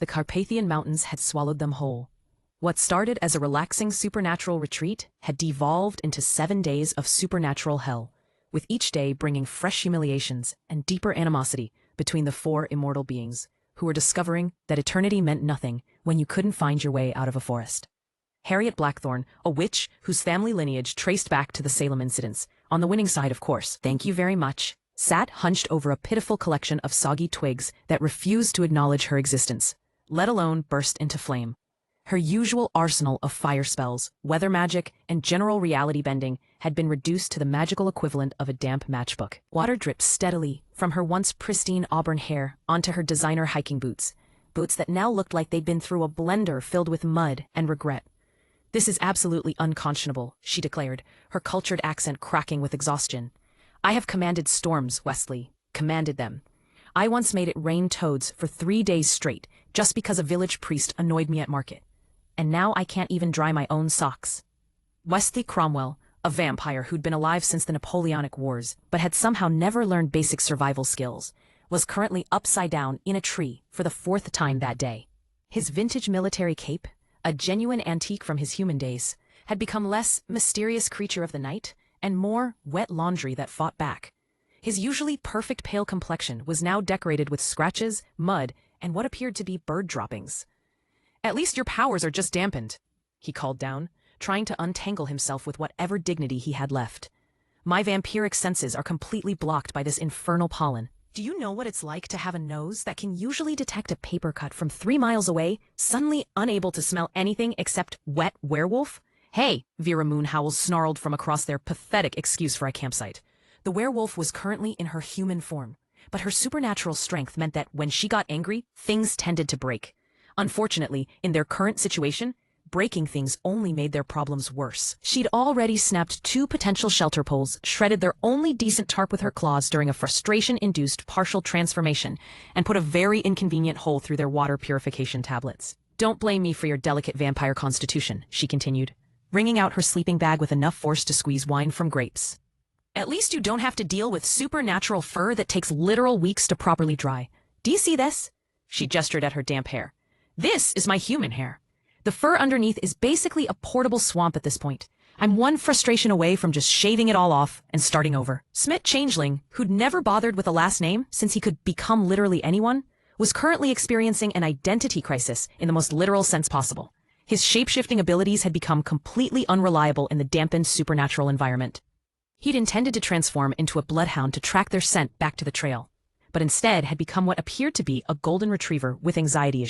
the Carpathian Mountains had swallowed them whole. What started as a relaxing supernatural retreat had devolved into 7 days of supernatural hell, with each day bringing fresh humiliations and deeper animosity between the four immortal beings, who were discovering that eternity meant nothing when you couldn't find your way out of a forest. Harriet Blackthorne, a witch whose family lineage traced back to the Salem incidents, on the winning side of course, thank you very much, sat hunched over a pitiful collection of soggy twigs that refused to acknowledge her existence, let alone burst into flame. Her usual arsenal of fire spells, weather magic, and general reality bending had been reduced to the magical equivalent of a damp matchbook. Water dripped steadily from her once pristine auburn hair onto her designer hiking boots, boots that now looked like they'd been through a blender filled with mud and regret. "This is absolutely unconscionable," she declared, her cultured accent cracking with exhaustion. "I have commanded storms, Wesley. Commanded them. I once made it rain toads for 3 days straight, just because a village priest annoyed me at market. And now I can't even dry my own socks." Wesley Cromwell, a vampire who'd been alive since the Napoleonic Wars, but had somehow never learned basic survival skills, was currently upside down in a tree for the 4th time that day. His vintage military cape, a genuine antique from his human days, had become less mysterious creature of the night and more wet laundry that fought back. His usually perfect pale complexion was now decorated with scratches, mud, and what appeared to be bird droppings. "At least your powers are just dampened," he called down, trying to untangle himself with whatever dignity he had left. "My vampiric senses are completely blocked by this infernal pollen. Do you know what it's like to have a nose that can usually detect a paper cut from 3 miles away, suddenly unable to smell anything except wet werewolf?" "Hey," Vera Moonhowl snarled from across their pathetic excuse for a campsite. The werewolf was currently in her human form, but her supernatural strength meant that when she got angry, things tended to break. Unfortunately, in their current situation, breaking things only made their problems worse. She'd already snapped 2 potential shelter poles, shredded their only decent tarp with her claws during a frustration-induced partial transformation, and put a very inconvenient hole through their water purification tablets. "Don't blame me for your delicate vampire constitution," she continued, wringing out her sleeping bag with enough force to squeeze wine from grapes. "At least you don't have to deal with supernatural fur that takes literal weeks to properly dry. Do you see this?" She gestured at her damp hair. "This is my human hair. The fur underneath is basically a portable swamp at this point. I'm one frustration away from just shaving it all off and starting over." Smith Changeling, who'd never bothered with a last name since he could become literally anyone, was currently experiencing an identity crisis in the most literal sense possible. His shape-shifting abilities had become completely unreliable in the dampened supernatural environment. He'd intended to transform into a bloodhound to track their scent back to the trail, but instead had become what appeared to be a golden retriever with anxiety issues.